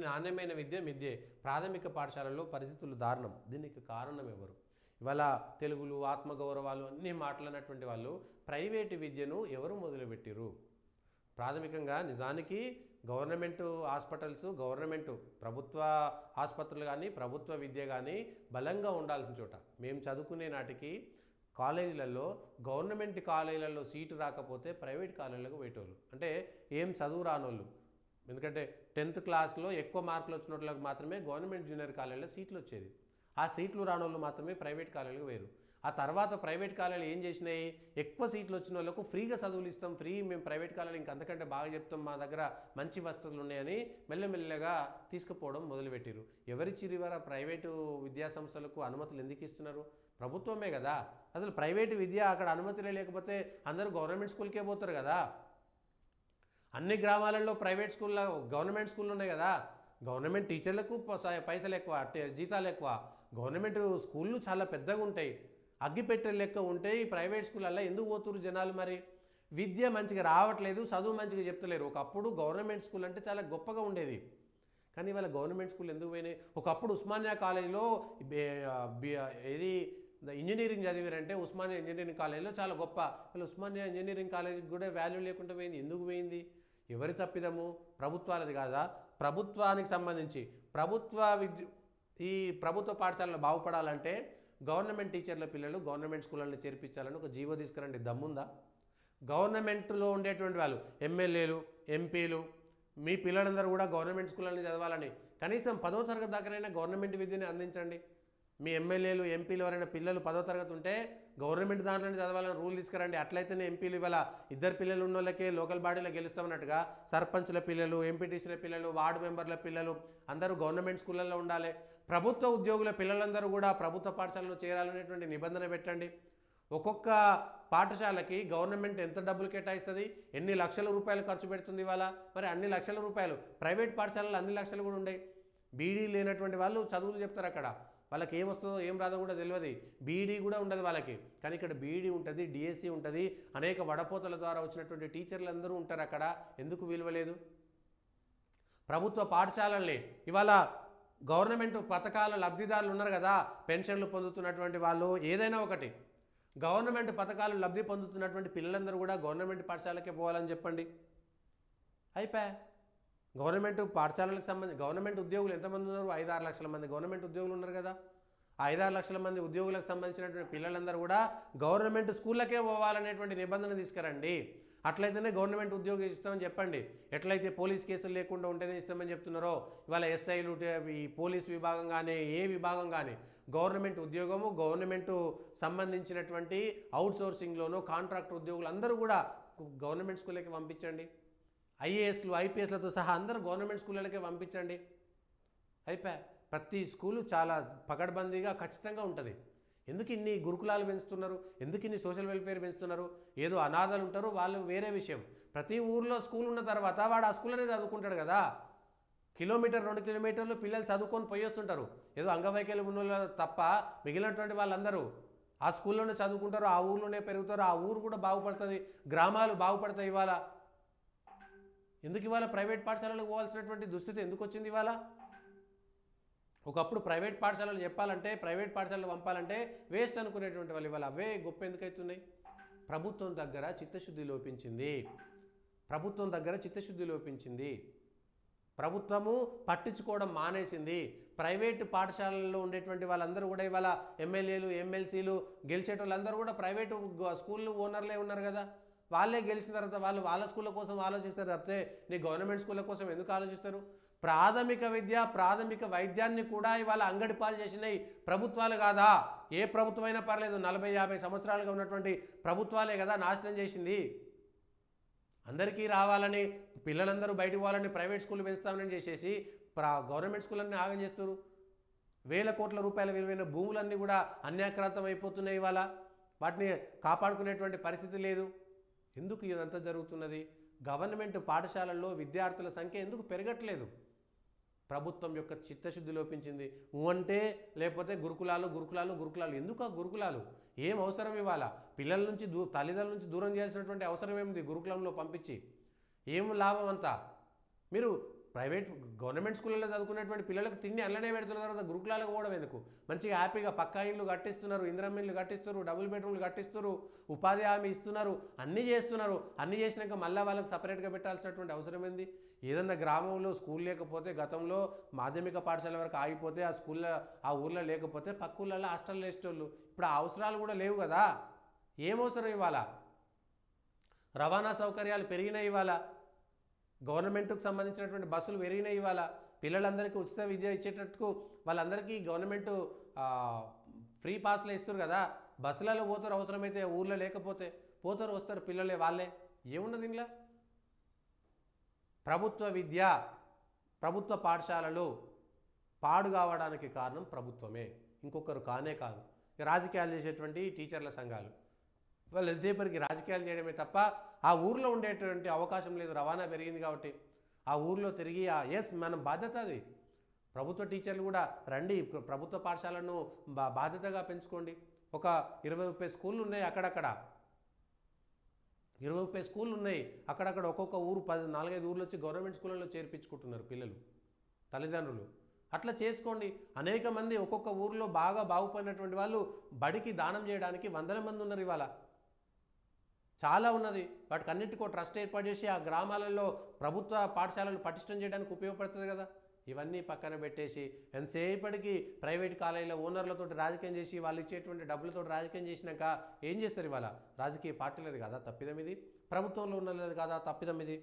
నాణ్యమైన మిథ్యే. ప్రాథమిక పాఠశాలల్లో పరిస్థితులు దారుణం. దీనికి కారణం ఎవరు? ఇవాళ తెలుగులు, ఆత్మగౌరవాలు అన్నీ మాట్లాడినటువంటి వాళ్ళు ప్రైవేటు విద్యను ఎవరు మొదలుపెట్టిరు? ప్రాథమికంగా నిజానికి గవర్నమెంట్ హాస్పిటల్స్, గవర్నమెంట్ ప్రభుత్వ ఆసుపత్రులు కానీ, ప్రభుత్వ విద్య కానీ బలంగా ఉండాల్సిన చోట. మేము చదువుకునే నాటికి కాలేజీలలో గవర్నమెంట్ కాలేజీలలో సీటు రాకపోతే ప్రైవేట్ కాలేజీలకు పోయేటోళ్ళు. అంటే ఏం చదువు రానోళ్ళు. ఎందుకంటే 10th క్లాస్లో ఎక్కువ మార్కులు వచ్చిన వాళ్ళకి మాత్రమే గవర్నమెంట్ జూనియర్ కాలేజీలో సీట్లు వచ్చేది. ఆ సీట్లు రానోళ్ళు మాత్రమే ప్రైవేట్ కాలేజీలకు వేరు. ఆ తర్వాత ప్రైవేట్ కాలేజీలు ఏం చేసినాయి? ఎక్కువ సీట్లు వచ్చిన వాళ్ళకు ఫ్రీగా చదువులు ఇస్తాం, మేము ప్రైవేట్ కాలేజీలు ఇంకంతకంటే బాగా చెప్తాం, మా దగ్గర మంచి వసతులు ఉన్నాయని మెల్లమెల్లగా తీసుకుపోవడం మొదలుపెట్టారు. ఎవరిచ్చిరు ఇవాళ ప్రైవేటు విద్యా సంస్థలకు అనుమతులు ఎందుకు ఇస్తున్నారు? ప్రభుత్వమే కదా. అసలు ప్రైవేటు విద్య అక్కడ అనుమతులే లేకపోతే అందరూ గవర్నమెంట్ స్కూల్కే పోతారు కదా. అన్ని గ్రామాలలో ప్రైవేట్ స్కూల్లో, గవర్నమెంట్ స్కూళ్ళు ఉన్నాయి కదా. గవర్నమెంట్ టీచర్లకు పైసలు ఎక్కువ, జీతాలు ఎక్కువ. గవర్నమెంట్ స్కూళ్ళు చాలా పెద్దగా ఉంటాయి, అగ్గిపెట్టెలు లెక్క ఉంటాయి. ప్రైవేట్ స్కూళ్ళల్లో ఎందుకు పోతున్నారు జనాలు? మరి విద్య మంచిగా రావట్లేదు, చదువు మంచిగా చెప్తలేరు. ఒకప్పుడు గవర్నమెంట్ స్కూల్ అంటే చాలా గొప్పగా ఉండేది, కానీ ఇవాళ గవర్నమెంట్ స్కూల్ ఎందుకు పోయినాయి? ఒకప్పుడు ఉస్మానియా కాలేజీలో ఏది ఇంజనీరింగ్ చదివారంటే ఉస్మానియా ఇంజనీరింగ్ కాలేజీలో చాలా గొప్ప. వీళ్ళు ఉస్మానియా ఇంజనీరింగ్ కాలేజీకి కూడా వాల్యూ లేకుండా పోయింది. ఎందుకు పోయింది? ఎవరి తప్పిదము? ప్రభుత్వాలది కాదా? ప్రభుత్వానికి సంబంధించి ఈ ప్రభుత్వ పాఠశాలలో బాగుపడాలంటే గవర్నమెంట్ టీచర్ల పిల్లలు గవర్నమెంట్ స్కూళ్ళని చేర్పించాలని ఒక జీవో తీసుకురండి. దమ్ముందా? గవర్నమెంట్లో ఉండేటువంటి వాళ్ళు ఎమ్మెల్యేలు, ఎంపీలు, మీ పిల్లలందరూ కూడా గవర్నమెంట్ స్కూళ్ళని చదవాలని కనీసం 10వ తరగతి దాకానైనా గవర్నమెంట్ విద్యని అందించండి. మీ ఎమ్మెల్యేలు, ఎంపీలు ఎవరైనా పిల్లలు 10వ తరగతి ఉంటే గవర్నమెంట్ దాంట్లోనే చదవాలని రూల్ తీసుకురండి. అట్లయితేనే ఎంపీలు ఇవాళ ఇద్దరు పిల్లలు ఉన్న వాళ్ళకే లోకల్ బాడీలో గెలుస్తామన్నట్టుగా సర్పంచ్ల పిల్లలు, ఎంపీటీసీల పిల్లలు, వార్డు మెంబర్ల పిల్లలు అందరూ గవర్నమెంట్ స్కూళ్ళల్లో ఉండాలి. ప్రభుత్వ ఉద్యోగుల పిల్లలందరూ కూడా ప్రభుత్వ పాఠశాలలో చేరాలనేటువంటి నిబంధన పెట్టండి. ఒక్కొక్క పాఠశాలకి గవర్నమెంట్ ఎంత డబ్బులు కేటాయిస్తుంది, ఎన్ని లక్షల రూపాయలు ఖర్చు పెడుతుంది ఇవాళ? మరి అన్ని లక్షల రూపాయలు ప్రైవేట్ పాఠశాలలో అన్ని లక్షలు కూడా ఉండవు. బీడీ లేనటువంటి వాళ్ళు చదువులు చెప్తారు అక్కడ, వాళ్ళకి ఏం వస్తుందో ఏం రాదో కూడా తెలియదు. బీడీ కూడా ఉండదు వాళ్ళకి, కానీ ఇక్కడ బీడీ ఉంటుంది, డిఎస్సి ఉంటుంది, అనేక వడపోతల ద్వారా వచ్చినటువంటి టీచర్లు అందరూ ఉంటారు అక్కడ. ఎందుకు విలువలేదు? ప్రభుత్వ పాఠశాలల్ని ఇవాళ గవర్నమెంట్ పథకాల లబ్ధిదారులు ఉన్నారు కదా, పెన్షన్లు పొందుతున్నటువంటి వాళ్ళు, ఏదైనా ఒకటి గవర్నమెంట్ పథకాలు లబ్ధి పొందుతున్నటువంటి పిల్లలందరూ కూడా గవర్నమెంట్ పాఠశాలకే పోవాలని చెప్పండి, అయిపోయా. గవర్నమెంట్ పాఠశాలలకు సంబంధించి గవర్నమెంట్ ఉద్యోగులు ఎంతమంది ఉన్నారు? 5-6 లక్షల మంది గవర్నమెంట్ ఉద్యోగులు ఉన్నారు కదా. ఆ 5-6 లక్షల మంది ఉద్యోగులకు సంబంధించినటువంటి పిల్లలందరూ కూడా గవర్నమెంట్ స్కూళ్ళకే పోవాలనేటువంటి నిబంధన తీసుకురండి. అట్లయితేనే గవర్నమెంట్ ఉద్యోగం ఇస్తామని చెప్పండి. ఎట్లయితే పోలీస్ కేసులు లేకుండా ఉంటేనే ఇస్తామని చెప్తున్నారో, ఇవాళ ఎస్ఐలు, ఈ పోలీస్ విభాగం కానీ ఏ విభాగం కానీ గవర్నమెంట్ ఉద్యోగము, గవర్నమెంట్ సంబంధించినటువంటి అవుట్సోర్సింగ్లోనూ కాంట్రాక్టర్ ఉద్యోగులు అందరూ కూడా గవర్నమెంట్ స్కూళ్ళకి పంపించండి. ఐఏఎస్లు, ఐపీఎస్లతో సహా అందరూ గవర్నమెంట్ స్కూళ్ళకే పంపించండి, అయిపోయా. ప్రతి స్కూలు చాలా పకడ్బందీగా ఖచ్చితంగా ఉంటుంది. ఎందుకు ఇన్ని గురుకులాలు పెంచుతున్నారు? ఎందుకు ఇన్ని సోషల్ వెల్ఫేర్ పెంచుతున్నారు? ఏదో అనాథలు ఉంటారు, వాళ్ళు వేరే విషయం. ప్రతి ఊర్లో స్కూల్ ఉన్న తర్వాత వాడు ఆ స్కూల్లోనే చదువుకుంటాడు కదా. 1-2 కిలోమీటర్లు పిల్లలు చదువుకొని పోయేస్తుంటారు. ఏదో అంగవైకల్యం ఉన్న వాళ్ళు తప్ప మిగిలినటువంటి వాళ్ళందరూ ఆ స్కూల్లోనే చదువుకుంటారు, ఆ ఊర్లోనే పెరుగుతారు, ఆ ఊరు కూడా బాగుపడుతుంది, గ్రామాలు బాగుపడతాయి. ఇవాళ ఎందుకు ఇవాళ ప్రైవేట్ పాఠశాలలకు పోవాల్సినటువంటి దుస్థితి ఎందుకు వచ్చింది ఇవాళ? ఒకప్పుడు ప్రైవేట్ పాఠశాలలు చెప్పాలంటే, ప్రైవేట్ పాఠశాలలు పంపాలంటే వేస్ట్ అనుకునేటువంటి వాళ్ళు ఇవాళ అవే గొప్ప ఎందుకు అవుతున్నాయి? ప్రభుత్వం దగ్గర చిత్తశుద్ధి లోపించింది. ప్రభుత్వము పట్టించుకోవడం మానేసింది. ప్రైవేటు పాఠశాలల్లో ఉండేటువంటి వాళ్ళందరూ కూడా ఇవాళ ఎమ్మెల్యేలు, ఎమ్మెల్సీలు గెలిచేట వాళ్ళందరూ కూడా ప్రైవేటు స్కూళ్ళు ఓనర్లే ఉన్నారు కదా. వాళ్ళే గెలిచిన తర్వాత వాళ్ళు వాళ్ళ స్కూళ్ళ కోసం ఆలోచిస్తారు తప్పితే నీ గవర్నమెంట్ స్కూళ్ళ కోసం ఎందుకు ఆలోచిస్తారు? ప్రాథమిక విద్య, ప్రాథమిక వైద్యాన్ని కూడా ఇవాళ అంగడి పాలు చేసినాయి ప్రభుత్వాలు కాదా? ఏ ప్రభుత్వం అయినా పర్లేదు, 40-50 సంవత్సరాలుగా ఉన్నటువంటి ప్రభుత్వాలే కదా నాశనం చేసింది. అందరికీ రావాలని, పిల్లలందరూ బయటకు పోవాలని ప్రైవేట్ స్కూల్ పెంచుతామని చేసేసి గవర్నమెంట్ స్కూళ్ళన్నీ ఆగం చేస్తారు. వేల కోట్ల రూపాయల విలువైన భూములన్నీ కూడా అన్యాక్రాంతం అయిపోతున్నాయి. ఇవాళ వాటిని కాపాడుకునేటువంటి పరిస్థితి లేదు. ఎందుకు ఇదంతా జరుగుతున్నది? గవర్నమెంట్ పాఠశాలల్లో విద్యార్థుల సంఖ్య ఎందుకు పెరగట్లేదు? ప్రభుత్వం యొక్క చిత్తశుద్ధి లోపించింది. అంటే లేకపోతే గురుకులాలు ఎందుకు? ఆ గురుకులాలు ఏం అవసరం? ఇవాళ పిల్లల నుంచి తల్లిదండ్రుల నుంచి దూరం చేయాల్సినటువంటి అవసరం ఏమిటి? గురుకులంలో పంపించి ఏం లాభం అంతా? మీరు ప్రైవేట్ గవర్నమెంట్ స్కూళ్ళలో చదువుకునేటువంటి పిల్లలకు తిండి అల్లనే పెడుతున్నారు కదా, గురుకులాలకు పోవడం ఎందుకు? మంచిగా హ్యాపీగా పక్కా ఇల్లు కట్టిస్తున్నారు, ఇందిరమ్మ ఇల్లు కట్టిస్తున్నారు, డబుల్ బెడ్రూమ్లు కట్టిస్తున్నారు, ఉపాధి హామీ ఇస్తున్నారు, అన్నీ చేస్తున్నారు. అన్నీ చేసినాక మళ్ళీ వాళ్ళకి సపరేట్గా పెట్టాల్సినటువంటి అవసరం ఏంది? ఏదన్నా గ్రామంలో స్కూల్ లేకపోతే, గతంలో మాధ్యమిక పాఠశాల వరకు ఆగిపోతే, ఆ స్కూల్లో ఆ ఊర్లో లేకపోతే పక్క ఊళ్ళల్లో హాస్టల్ వేసేటోళ్ళు. ఇప్పుడు ఆ అవసరాలు కూడా లేవు కదా. ఏం అవసరం ఇవ్వాలా? రవాణా సౌకర్యాలు పెరిగినాయి ఇవాళ, గవర్నమెంట్కు సంబంధించినటువంటి బస్సులు పెరిగినాయి ఇవాళ, పిల్లలందరికీ ఉచిత విద్య ఇచ్చేటట్టుకు వాళ్ళందరికీ గవర్నమెంట్ ఫ్రీ పాస్లు ఇస్తారు కదా, బస్సులలో పోతారు, అవసరమైతే ఊర్లో లేకపోతే పోతారు వస్తారు పిల్లలే వాళ్ళే. ఏమున్నది ఇంట్లో? ప్రభుత్వ విద్య, ప్రభుత్వ పాఠశాలలు పాడు కావడానికి కారణం ప్రభుత్వమే, ఇంకొకరు కానే కాదు. రాజకీయాలు చేసేటువంటి టీచర్ల సంఘాలు వాళ్ళు ఎంతసేపటికి రాజకీయాలు చేయడమే తప్ప ఆ ఊర్లో ఉండేటువంటి అవకాశం లేదు. రవాణా పెరిగింది కాబట్టి ఆ ఊర్లో తిరిగి మన బాధ్యత అది. ప్రభుత్వ టీచర్లు కూడా రండి, ప్రభుత్వ పాఠశాలను బాధ్యతగా పెంచుకోండి. ఒక 20-30 స్కూళ్ళు ఉన్నాయి అక్కడక్కడ, 20-30 స్కూళ్ళు ఉన్నాయి అక్కడక్కడ. ఒక్కొక్క ఊరు 4-5 ఊర్లు వచ్చి గవర్నమెంట్ స్కూళ్ళలో చేర్పించుకుంటున్నారు పిల్లలు, తల్లిదండ్రులు. అట్లా చేసుకోండి. అనేక మంది ఒక్కొక్క ఊరిలో బాగా బాగుపడినటువంటి వాళ్ళు బడికి దానం చేయడానికి వందల మంది ఉన్నారు ఇవాళ, చాలా ఉన్నది. వాటికి అన్నిటికో ట్రస్ట్ ఏర్పాటు చేసి ఆ గ్రామాలలో ప్రభుత్వ పాఠశాలలు పటిష్టం చేయడానికి ఉపయోగపడుతుంది కదా. ఇవన్నీ పక్కన పెట్టేసి ఎంతసేపటికి ప్రైవేట్ కాలేజీల ఓనర్లతో రాజకీయం చేసి వాళ్ళు ఇచ్చేటువంటి డబ్బులతో రాజకీయం చేసినాక ఏం చేస్తారు? ఇవాళ రాజకీయ పార్టీలది కాదా తప్పిదం ఇది? ప్రభుత్వంలో ఉన్నది కాదా తప్పిదం ఇది?